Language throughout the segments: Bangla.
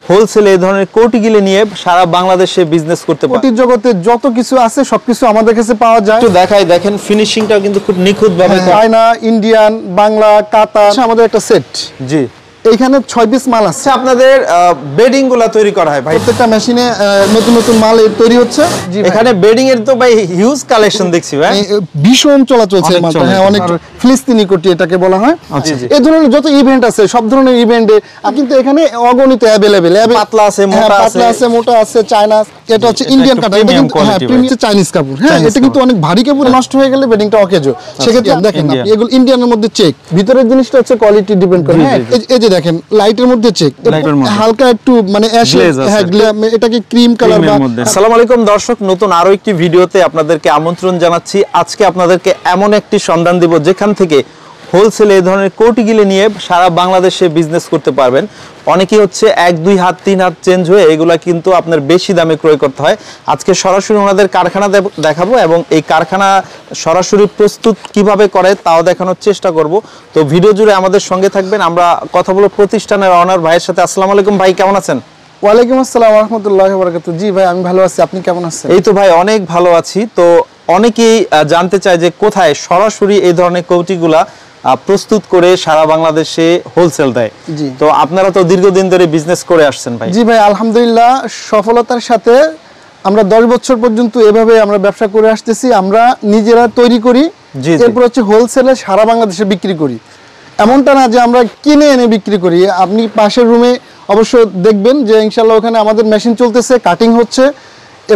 হোলসেল এই ধরনের কোটিগুলো নিয়ে সারা বাংলাদেশে বিজনেস করতে পারে। কোটির জগতে যত কিছু আছে সবকিছু আমাদের কাছে পাওয়া যায়। একটু দেখাই, দেখেন ফিনিশিংটাও কিন্তু খুব নিখুঁত ভাবে, চায়না, ইন্ডিয়ান, বাংলা, কাতার, আমাদের একটা সেট। জি, এইখানে 6 পিস মাল আছে। আপনাদের বেডিং গুলা তৈরি করা হয় ভাই? প্রত্যেকটা মেশিনে নতুন নতুন মাল তৈরি হচ্ছে। এখানে বেডিং এর তো ভাই হিউজ কালেকশন দেখছি ভাই, ভীষণ চলাচল চলছে মালটা। হ্যাঁ, অনেক ফিলিস্তিনি কোটি এটাকে বলা হয়। এই ধরনের যত ইভেন্ট আছে সব ধরনের ইভেন্টে কিন্তু এখানে অগণিত অ্যাভেলেবেল। পাতলা আছে, মোটা আছে, পাতলা আছে, মোটা আছে, চায়না। এটা হচ্ছে ইন্ডিয়ান কাপড়, এটা কিন্তু প্রিমিয়াম চাইনিজ কাপড়। হ্যাঁ, এটা কিন্তু অনেক ভারী কাপড়, নষ্ট হয়ে গেলে বেডিংটা অকেজো। সেক্ষেত্রে দেখেন এগুলো ইন্ডিয়ানের মধ্যে চেক, ভিতরের জিনিসটা হচ্ছে কোয়ালিটি ডিপেন্ড করে। হ্যাঁ, এই যে দেখেন লাইটের মধ্যে চেক, হালকা একটু মানে অ্যাশ, হ্যাঁ এটাকে ক্রিম কালার বা। আসসালামু আলাইকুম দর্শক, নতুন আরো একটি ভিডিওতে আপনাদেরকে আমন্ত্রণ জানাচ্ছি। আজকে আপনাদেরকে এমন একটি সন্ধান দিব যেখান থেকে হোলসেল এই ধরনের কোটিগুলো নিয়ে সারা বাংলাদেশে বিজনেস করতে পারবেন। অনেকেই হচ্ছে 1-2 হাত 3 হাত চেঞ্জ হয়ে এগুলা কিন্তু আপনার বেশি দামে ক্রয় করতে হয়। আজকে সরাসরি ওনাদের কারখানা দেখাবো এবং এই কারখানা সরাসরি প্রস্তুত কিভাবে করে তাও দেখানোর চেষ্টা করব। তো ভিডিও জুড়ে আমাদের সঙ্গে থাকবেন। আমরা কথা বলবো প্রতিষ্ঠানের অনার ভাইয়ের সাথে। আসসালামু আলাইকুম ভাই, কেমন আছেন? ওয়ালাইকুম আসসালাম ওয়া রাহমাতুল্লাহি ওয়া বারাকাতুহু। জি ভাই, আমি ভালো আছি, আপনি কেমন আছেন? এই তো ভাই অনেক ভালো আছি। তো অনেকেই জানতে চায় যে কোথায় সরাসরি এই ধরনের কোটিগুলা প্রস্তুত করে সারা বাংলাদেশে হোলসেল দেয়। তো আপনারা তো দীর্ঘদিন ধরে বিজনেস করে আসছেন ভাই। জি ভাই, আলহামদুলিল্লাহ সফলতার সাথে আমরা 10 বছর পর্যন্ত এভাবে আমরা ব্যবসা করে আসতেছি। আমরা নিজেরা তৈরি করি, এরপর হচ্ছে হোলসেলে সারা বাংলাদেশে বিক্রি করি। এমনটা না যে আমরা কিনে এনে বিক্রি করি। আপনি পাশের রুমে অবশ্য দেখবেন যে ইনশাআল্লাহ ওখানে আমাদের মেশিন চলতেছে, কাটিং হচ্ছে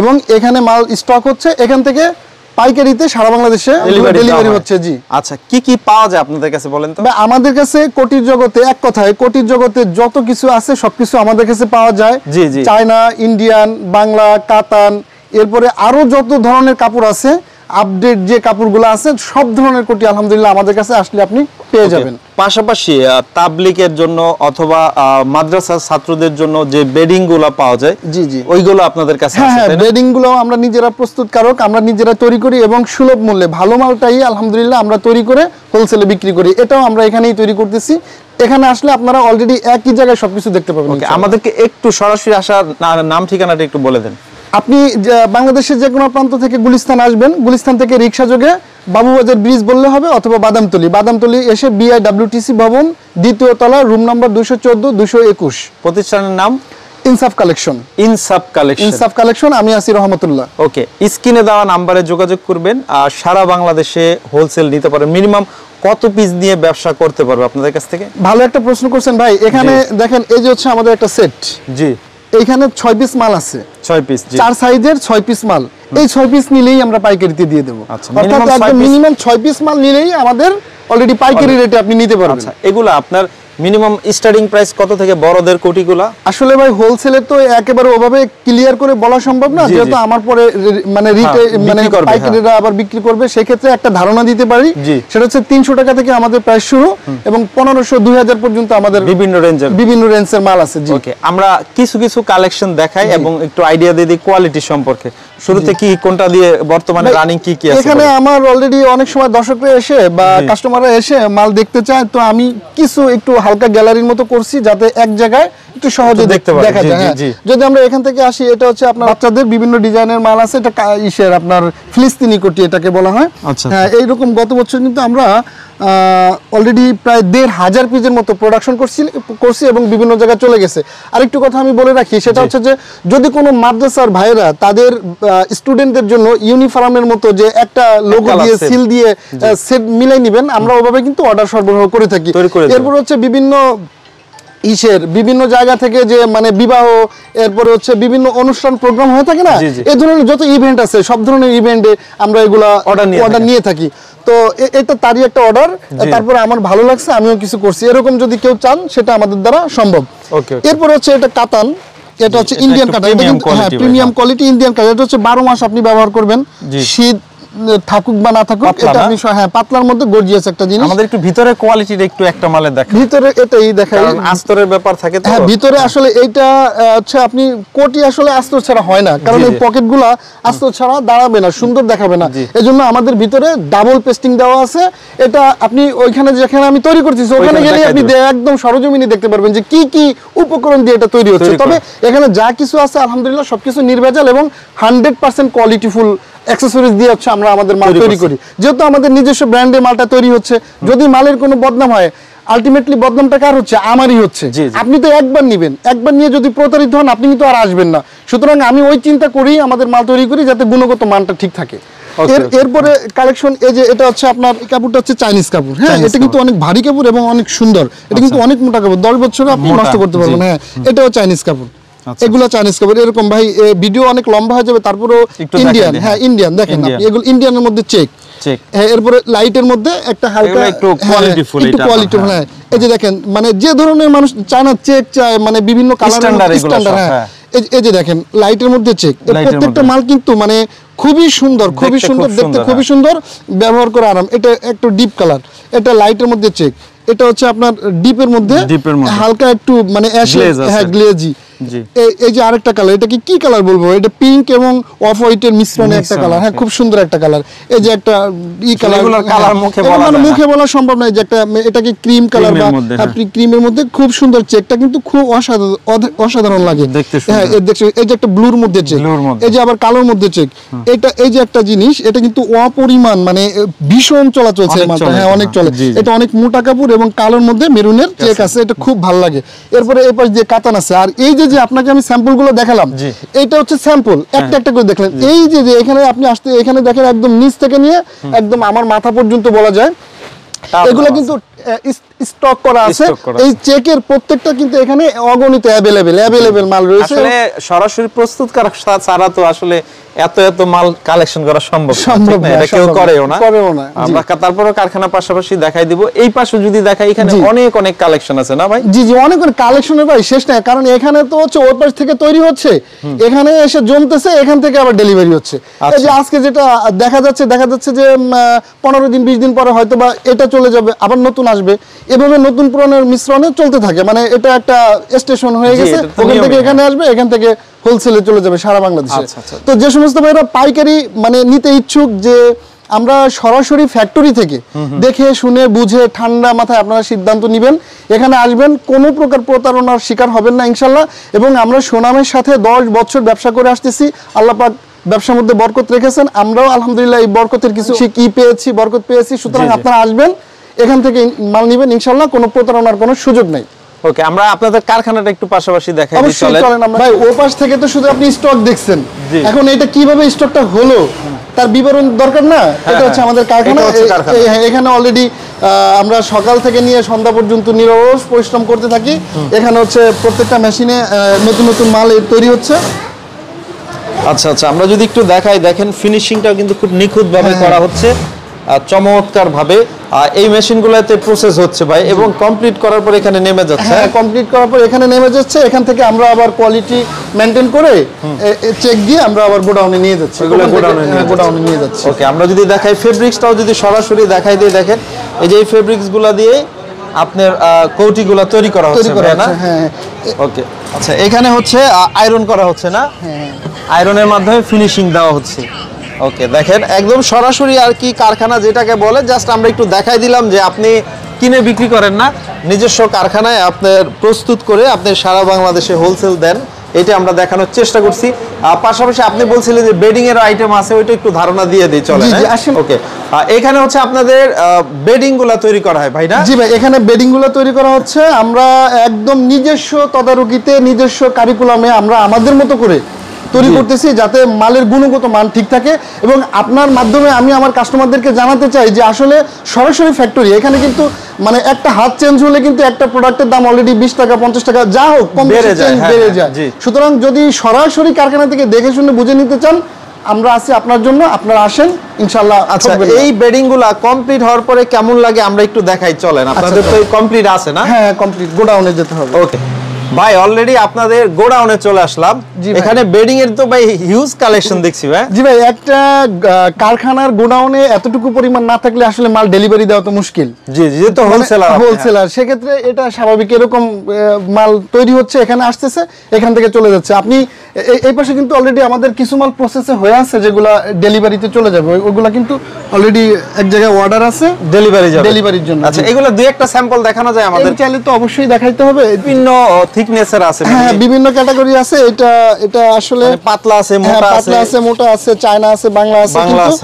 এবং এখানে মাল স্টক হচ্ছে। এখান থেকে পাইকারিতে সারা বাংলাদেশে ডেলিভারি হচ্ছে। জি, আচ্ছা, কি কি পাওয়া যায় আপনাদের কাছে বলেন তো? আমাদের কাছে কোটির জগতে, এক কথায় কোটির জগতে যত কিছু আছে সবকিছু আমাদের কাছে পাওয়া যায়। চায়না, ইন্ডিয়ান, বাংলা, কাতান, এরপরে আরো যত ধরনের কাপড় আছে, আপডেট যে কাপড়গুলো আছে সব ধরনের কোটি আলহামদুলিল্লাহ আমাদের কাছে আসলে আপনি পেয়ে যাবেন। পাশাপাশি তাবলিগের জন্য অথবা মাদ্রাসার ছাত্রদের জন্য যে বেডিং গুলো পাওয়া যায়, জি জি, ওইগুলো আপনাদের কাছে আছে? হ্যাঁ, বেডিং গুলো আমরা নিজেরা প্রস্তুতকারক, আমরা নিজেরা তৈরি করি এবং সুলভ মূল্যে ভালো মালটাই আলহামদুলিল্লাহ আমরা তৈরি করে হোলসেলে বিক্রি করি। এটাও আমরা এখানেই তৈরি করতেছি। এখানে আসলে আপনারা অলরেডি একই জায়গায় সবকিছু দেখতে পাবেন। আমাদেরকে একটু সরাসরি আসার নাম ঠিকানাটা একটু বলে দেন। আপনি বাংলাদেশের যে কোনো প্রান্ত থেকে গুলিস্তান আসবেন, গুলিস্তান থেকে রিক্সা যোগে বাবুবাজার ব্রিজ বললে হবে অথবা বাদামতলি এসে বিআইডব্লিউটিসি ভবন 2য় তলা, রুম নাম্বার 214-221। প্রতিষ্ঠানের নাম ইনসাফ কালেকশন। ইনসাফ কালেকশন, আমি আছি রহমতুল্লাহ। ওকে, স্ক্রিনে দেওয়া নাম্বারে যোগাযোগ করবেন আর সারা বাংলাদেশে হোলসেল নিতে পারেন। মিনিমাম কত পিস নিয়ে ব্যবসা করতে পারবে আপনাদের কাছ থেকে? ভালো একটা প্রশ্ন করছেন ভাই। এখানে দেখেন এই যে হচ্ছে আমাদের একটা সেট। জি, এইখানে 6 পিস মাল আছে। 6 পিস, 4 সাইজের 6 পিস মাল। এই 6 পিস নিলেই আমরা পাইকারিতে দিয়ে দেব। অর্থাৎ একদম মিনিমাম 6 পিস মাল নিলেই আমাদের অলরেডি পাইকারি রেটে আপনি নিতে পারবেন। আচ্ছা, এগুলো আপনার মিনিমাম স্টার্টিং প্রাইস কত থেকে বড়দের কোটিগুলো? আসলে ভাই হোলসেলে তো একেবারে ওভাবে ক্লিয়ার করে বলা সম্ভব না, যেহেতু আমার পরে মানে মানে পাইকারিরা আবার বিক্রি করবে। সেই ক্ষেত্রে একটা ধারণা দিতে পারি, সেটা হচ্ছে 300 টাকা থেকে আমাদের প্রাইস শুরু এবং 1500-2000 পর্যন্ত আমাদের বিভিন্ন রেঞ্জের মাল আছে। জি, ওকে, আমরা কিছু কিছু কালেকশন দেখাই এবং একটু আইডিয়া দিয়ে দিই কোয়ালিটি সম্পর্কে। শুরুতে কি কোনটা দিয়ে বর্তমানে রানিং কি কি আছে? এখানে আমার অলরেডি অনেক সময় দর্শকরা এসে বা কাস্টমাররা এসে মাল দেখতে চায়, তো আমি কিছু একটু হালকা গ্যালারির মতো করছি যাতে এক জায়গায় একটু সহজে দেখা যায়। যদি আমরা এখান থেকে আসি, এটা হচ্ছে আপনার বাচ্চাদের বিভিন্ন ডিজাইনের মাল আছে। এটা ইসের আপনার ফিলিস্তিনি কোটি এটাকে বলা হয়। হ্যাঁ, এইরকম গত বছর কিন্তু আমরা অলরেডি প্রায় 1500 পিসের মতো প্রোডাকশন করছি এবং বিভিন্ন জায়গায় চলে গেছে। আরেকটু কথা আমি বলে রাখি, সেটা হচ্ছে যে যদি কোনো মাদ্রাসার ভাইরা তাদের স্টুডেন্টদের জন্য ইউনিফর্মের মতো যে একটা লোগো দিয়ে সিল দিয়ে সেট মিলাই নেবেন, আমরা ওভাবে কিন্তু অর্ডার সরবরাহ করে থাকি। এরপর হচ্ছে বিভিন্ন জায়গা থেকে যে মানে বিবাহ, এরপরে হচ্ছে বিভিন্ন অনুষ্ঠান প্রোগ্রাম হয়ে থাকে না, এই ধরনের যত ইভেন্ট আছে সব ধরনের ইভেন্টে আমরা এগুলা অর্ডার নিয়ে থাকি। তো এটা তারই একটা অর্ডার। তারপরে আমার ভালো লাগছে, আমিও কিছু করছি। এরকম যদি কেউ চান সেটা আমাদের দ্বারা সম্ভব। এরপর হচ্ছে এটা কাতান, এটা হচ্ছে ইন্ডিয়ান কাতান, প্রিমিয়াম কোয়ালিটি ইন্ডিয়ান কাতান। এটা হচ্ছে 12 মাস আপনি ব্যবহার করবেন। শীত থাকুক বা না থাকুক, এটা আমি হ্যাঁ পাতলার মধ্যে গর্জিয়াস একটা জিনিস। আমাদের একটু ভিতরে কোয়ালিটির একটু একটা মালে দেখেন, ভিতরে এটাই দেখাই, কারণ আস্তরের ব্যাপার থাকে তো। হ্যাঁ ভিতরে আসলে এইটা হচ্ছে আপনি কোটি আসলে আস্তর ছাড়া হয় না, কারণ এই পকেটগুলা আস্তর ছাড়া দাঁড়াবে না, সুন্দর দেখাবে না। এজন্য আমাদের ভিতরে ডাবল পেস্টিং দেওয়া আছে। এটা আপনি ওইখানে যেখানে আমি তৈরি করতেছি ওখানে গেলে আপনি একদম সরজমিনে দেখতে পারবেন যে কি কি উপকরণ দিয়ে এটা তৈরি হচ্ছে। তবে এখানে যা কিছু আছে আলহামদুলিল্লাহ সবকিছু নির্ভেজাল এবং 100% কোয়ালিটিফুল অ্যাকসেসরিজ দিয়ে হচ্ছে আমরা আমাদের মাল তৈরি করি। যেহেতু আমাদের নিজস্ব ব্র্যান্ডে মালটা তৈরি হচ্ছে, যদি মালের কোনো বদনাম হয় আলটিমেটলি বদনামটা কার হচ্ছে? আমারই হচ্ছে। আপনি তো একবার নেবেন, একবার নিয়ে যদি প্রতারিত হন আপনি কিন্তু আর আসবেন না। সুতরাং আমি ওই চিন্তা করি আমাদের মাল তৈরি করি যাতে গুণগত মানটা ঠিক থাকে। এরপরে কালেকশন, এই যে এটা হচ্ছে আপনার কাপড়টা হচ্ছে চাইনিজ কাপড়। হ্যাঁ এটা কিন্তু অনেক ভারী কাপড় এবং অনেক সুন্দর। এটা কিন্তু অনেক মোটা কাপড়, 10 বছর আপনি নষ্ট করতে পারবেন। হ্যাঁ এটাও চাইনিজ কাপড়, এগুলো চাইনিজ কাপড়। এরকম ভাই ভিডিও অনেক লম্বা হয়ে যাবে, তারপরেও ইন্ডিয়ান। হ্যাঁ ইন্ডিয়ান দেখেন আপনি, এগুলো ইন্ডিয়ানের মধ্যে চেক। হ্যাঁ এরপরে লাইটের মধ্যে একটা হালকা একটু কোয়ালিটিফুল। হ্যাঁ এই যে দেখেন মানে যে ধরনের মানুষ চায় না চেক চায়, মানে বিভিন্ন কালার স্ট্যান্ডার্ড। হ্যাঁ এই যে দেখেন লাইটের মধ্যে চেক। প্রত্যেকটা মাল কিন্তু মানে খুবই সুন্দর, খুবই সুন্দর দেখতে, খুবই সুন্দর, ব্যবহার করে আরাম। এটা একটু ডিপ কালার, এটা লাইটের মধ্যে চেক। এটা হচ্ছে আপনার ডিপের মধ্যে হালকা একটু মানে হ্যাঁ গ্লেজি। এই যে আরেকটা কালার, এটা কি কালার বলবো, এটা পিঙ্ক এবং অফ হোয়াইটের মিশ্রণে একটা কালার। হ্যাঁ খুব সুন্দর একটা কালার। এই যে একটা কালার মুখে বলা সম্ভব নয়, যে একটা এটাকে ক্রিম কালার বা আপনি ক্রিমের মধ্যে খুব সুন্দর চেকটা কিন্তু খুব অসাধারণ লাগে দেখতে। হ্যাঁ এই যে একটা ব্লুর মধ্যে চেক, এই যে আবার কালোর মধ্যে চেক। এটা এই যে একটা জিনিস, এটা কিন্তু অপরিমাণ মানে ভীষণ চলাচল মালটা। হ্যাঁ অনেক চলে। এটা অনেক মোটা কাপড় এবং কালোর মধ্যে মেরুনের চেক আছে, এটা খুব ভালো লাগে। এরপরে এই পাশে যে কাতান আছে। আর এই যে আপনাকে আমি স্যাম্পল গুলো দেখালাম, এটা হচ্ছে স্যাম্পল, একটা একটা করে দেখলেন। এই যে এখানে আপনি আসতে এখানে দেখেন একদম নিচ থেকে নিয়ে একদম আমার মাথা পর্যন্ত বলা যায়, এগুলো কিন্তু স্টক করা আছে। এই চেকের প্রত্যেকটা কিন্তু এখানে অগণিত অ্যাভেলেবেল মাল রয়েছে। আসলে সরাসরি প্রস্তুত করা ছাড়া তো আসলে এত মাল কালেকশন করা সম্ভব না, এটা কেউ করেও না। আমরা তারপরও কারখানার পাশাপাশি দেখাই দিব। এই পাশে যদি দেখাই, এখানে অনেক কালেকশন আছে না ভাই? জি অনেক কালেকশনের ভাই শেষ নাই, কারণ এখানে তো হচ্ছে ওই পাশ থেকে তৈরি হচ্ছে, এখানে এসে জমতেছে, এখান থেকে আবার ডেলিভারি হচ্ছে। এই যে আজকে যেটা দেখা যাচ্ছে যে 15 দিন 20 দিন পরে হয়তো বা এটা চলে যাবে, আবার নতুন আসবে, এভাবে নতুন পুরনের মিশ্রণে চলতে থাকে। মানে এটা একটা স্টেশন হয়ে গেছে, ওখান থেকে এখানে আসবে, এখান থেকে হোলসেলে চলে যাবে সারা বাংলাদেশে। তো যে সমস্ত ভাইরা পাইকারি মানে নিতে ইচ্ছুক, যে আমরা সরাসরি ফ্যাক্টরি থেকে দেখে শুনে বুঝে ঠান্ডা মাথায় আপনারা সিদ্ধান্ত নেবেন, এখানে আসবেন, কোনো প্রকার প্রতারণার শিকার হবেন না ইনশাল্লাহ। এবং আমরা সুনামের সাথে 10 বছর ব্যবসা করে আসতেছি। আল্লাহ পাক ব্যবসার মধ্যে বরকত রেখেছেন, আমরাও আলহামদুলিল্লাহ এই বরকতের কিছু বরকত পেয়েছি। সুতরাং আপনারা আসবেন, এখান থেকে মাল নেবেন, ইনশাল্লাহ কোনো প্রতারণার কোনো সুযোগ নেই। ওকে, আমরা আপনাদের কারখানাটা একটু পাশাপাশি দেখাই দিই। চলেন ভাই, ওই পাশ থেকে তো শুধু আপনি স্টক দেখছেন, এখন এটা কিভাবে স্টকটা হলো তার বিবরণ দরকার না? এটা হচ্ছে আমাদের কারখানা। এখানে অলরেডি আমরা সকাল থেকে নিয়ে সন্ধ্যা পর্যন্ত নিরলস পরিশ্রম করতে থাকি। এখানে হচ্ছে প্রত্যেকটা মেশিনে নতুন নতুন মাল তৈরি হচ্ছে। আচ্ছা, আমরা যদি একটু দেখাই, দেখেন ফিনিশিংটাও কিন্তু খুব নিখুঁত ভাবে করা হচ্ছে, চমৎকার ভাবে এই মেশিনগুলোতে প্রসেস হচ্ছে ভাই, এবং কমপ্লিট করার পর এখানে নেমে যাচ্ছে। হ্যাঁ কমপ্লিট করার পর এখানে নেমে যাচ্ছে, এখান থেকে আমরা আবার কোয়ালিটি মেইনটেইন করে চেক দিয়ে আমরা আবার গোডাউনে নিয়ে যাচ্ছি। এগুলো গোডাউনে নিয়ে যাচ্ছি। ওকে, আমরা যদি দেখাই ফেব্রিক্সটাও যদি সরাসরি দেখাই দিই, দেখেন এই যে এই ফেব্রিক্সগুলো দিয়ে আপনার কোটিগুলো তৈরি করা হচ্ছে না? হ্যাঁ ওকে, আচ্ছা এখানে হচ্ছে আয়রন করা হচ্ছে না? হ্যাঁ, আয়রনের মাধ্যমে ফিনিশিং দেওয়া হচ্ছে। ওকে, দেখেন একদম সরাসরি আর কি কারখানা যেটাকে বলে, জাস্ট আমরা একটু দেখাই দিলাম যে আপনি কিনে বিক্রি করেন না, নিজস্ব কারখানায় আপনার প্রস্তুত করে আপনি সারা বাংলাদেশে হোলসেল দেন, এটা আমরা দেখানোর চেষ্টা করছি। পাশাপাশি আপনি বলছিলেন যে বেডিং এর আইটেম আছে, ওইটা একটু ধারণা দিয়ে দিই চলে। ওকে, এখানে হচ্ছে আপনাদের বেডিং গুলা তৈরি করা হয় ভাই না? জি ভাই, এখানে বেডিং গুলো তৈরি করা হচ্ছে। আমরা একদম নিজস্ব তদারকিতে নিজস্ব কারিকুলামে আমরা আমাদের মতো করে তৈরি করতেছি, যাতে মালের গুণগত মান ঠিক থাকে। এবং আপনার মাধ্যমে আমি আমার কাস্টমারদেরকে জানাতে চাই যে আসলে সরাসরি ফ্যাক্টরি, এখানে কিন্তু মানে একটা হাত চেঞ্জ হলে কিন্তু একটা প্রোডাক্টের দাম অলরেডি 20 টাকা 50 টাকা যা হোক কম বেড়ে যায়। সুতরাং যদি সরাসরি কারখানা থেকে দেখে শুনে বুঝে নিতে চান, আমরা আছি আপনার জন্য, আপনারা আসেন ইনশাআল্লাহ। আচ্ছা, এই বেডিং গুলা কমপ্লিট হওয়ার পরে কেমন লাগে আমরা একটু দেখাই চলেন। আপনাদের তো কমপ্লিট আছে না? হ্যাঁ কমপ্লিট, গোডাউনে যেতে হবে। ওকে, ভাই অলরেডি আপনাদের গোডাউনে চলে আসলাম। এখানে বেডিং এর তো ভাই হিউজ কালেকশন দেখছি ভাই। জি ভাই, একটা কারখানার গোডাউনে এতটুকু পরিমাণ না থাকলে আসলে মাল ডেলিভারি দেওয়া তো মুশকিল। জি জি, তো হোলসেলার, সেক্ষেত্রে এটা স্বাভাবিক। এরকম মাল তৈরি হচ্ছে, এখানে আসতেছে, এখান থেকে চলে যাচ্ছে। আপনি এই পাশে কিন্তু অলরেডি আমাদের কিছু মাল প্রসেসে হয়ে আছে যেগুলা ডেলিভারিতে চলে যাবে, ওইগুলা কিন্তু অলরেডি এক জায়গায় অর্ডার আছে ডেলিভারির জন্য। আচ্ছা, এগুলো দুই একটা স্যাম্পল দেখানো যায় আমাদের? চাইলে তো অবশ্যই দেখাইতে হবে। বিভিন্ন থিকনেসের আছে, হ্যাঁ বিভিন্ন ক্যাটাগরি আছে। এটা আসলে পাতলা আছে, মোটা আছে, চায়না আছে, বাংলা আছে। কিন্তু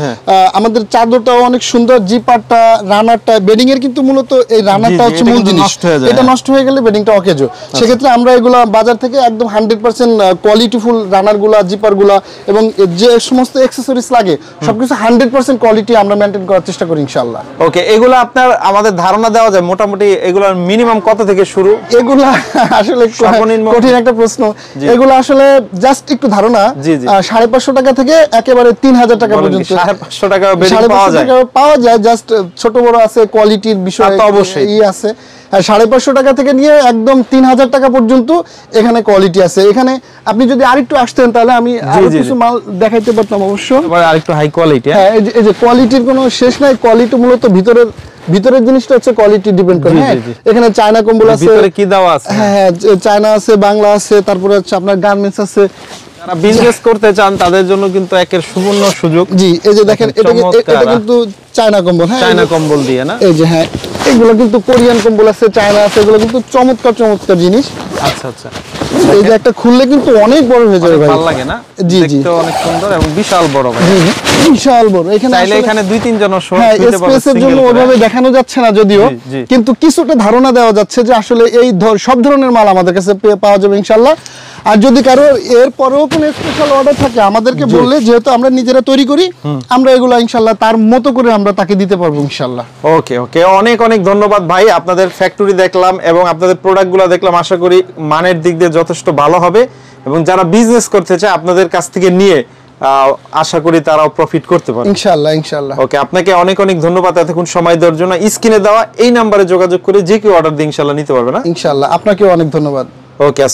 আমাদের চাদরটাও অনেক সুন্দর। জিপারটা, রানারটা, বেডিং এর কিন্তু মূলত এই রানারটা হচ্ছে মূল জিনিস। এটা নষ্ট হয়ে গেলে বেডিংটা অকেজো। সেক্ষেত্রে আমরা এগুলা বাজার থেকে একদম 100% কোয়ালিটিফুল রানারগুলা, জিপারগুলা এবং যে সমস্ত অ্যাকসেসরিজ লাগে সবকিছু 100% কোয়ালিটি আমরা মেইনটেইন করার চেষ্টা করি ইনশাআল্লাহ। ওকে, এগুলো আপনার আমাদের ধারণা দেওয়া যায় মোটামুটি এগুলোর মিনিমাম কত থেকে শুরু? এগুলা আসলে কঠিন একটা প্রশ্ন। এগুলো আসলে জাস্ট একটু ধারণা, 550 টাকা থেকে একেবারে 3000 টাকা পর্যন্ত। 550 টাকা বেডিং পাওয়া যায়। জাস্ট ছোট বড় আছে, কোয়ালিটির বিষয় অবশ্যই আছে। 550 টাকা থেকে নিয়ে একদম 3000 টাকা পর্যন্ত এখানে কোয়ালিটি আছে। এখানে আপনি যদি আরেকটু আসতেন তাহলে আমি আরো কিছু মাল দেখাইতে পারতাম অবশ্য। আরেকটু হাই কোয়ালিটি। হ্যাঁ, এই যে কোয়ালিটির কোনো শেষ নাই। কোয়ালিটি মূলত ভিতরের জিনিসটা হচ্ছে কোয়ালিটি ডিপেন্ড করে। হ্যাঁ, এখানে চায়না কম্বল আছে, ভিতরে কি দেওয়া আছে? হ্যাঁ, চায়না আছে, বাংলা আছে, তারপরে হচ্ছে আপনার গার্মেন্টস আছে। যারা বিজনেস করতে চান তাদের জন্য কিন্তু একের সুবর্ণ সুযোগ। জি, এই যে দেখেন, এটা কিন্তু চায়না কম্বল। হ্যাঁ, চায়না কম্বল দিয়ে না? এই যে হ্যাঁ, এগুলো কিন্তু কোরিয়ান কম্বল আছে, চায়না আছে। এগুলো কিন্তু চমৎকার জিনিস। আচ্ছা আচ্ছা, এই যে একটা খুললে কিন্তু অনেক বড় হয়ে যাবে ভাই। ভালো লাগে না? জি জি, দেখতে অনেক সুন্দর এবং বিশাল বড় ভাই। বিশাল বড়। এখানে 2-3 জন শুতে পারবে। স্পেসের জন্য ওইভাবে দেখানো যাচ্ছে না যদিও, কিন্তু কিছুটা ধারণা দেওয়া যাচ্ছে যে আসলে এই সব ধরনের মাল আমাদের কাছে পাওয়া যাবে ইনশাআল্লাহ। আর যদি কারো এর পরেও কোনো স্পেশাল অর্ডার থাকে আমাদেরকে বললে, যেহেতু আমরা নিজেরা তৈরি করি, আমরা এগুলো ইনশাআল্লাহ তার মতো করে আমরা তাকে দিতে পারবো ইনশাআল্লাহ। ওকে ওকে, অনেক ধন্যবাদ ভাই। আপনাদের ফ্যাক্টরি দেখলাম এবং আপনাদের প্রোডাক্টগুলো দেখলাম। আশা করি মানের দিক দিয়ে যথেষ্ট ভালো হবে এবং যারা বিজনেস করতে চায় আপনাদের কাছ থেকে নিয়ে আশা করি তারাও প্রফিট করতে পারবে ইনশাআল্লাহ। ওকে, আপনাকে অনেক ধন্যবাদ এতক্ষণ সময় দেওয়ার জন্য। স্ক্রিনে দেওয়া এই নাম্বারে যোগাযোগ করে যে কেউ অর্ডার দিয়ে ইনশাআল্লাহ নিতে পারবে না? ইনশাআল্লাহ। আপনাকেও অনেক ধন্যবাদ। ওকে।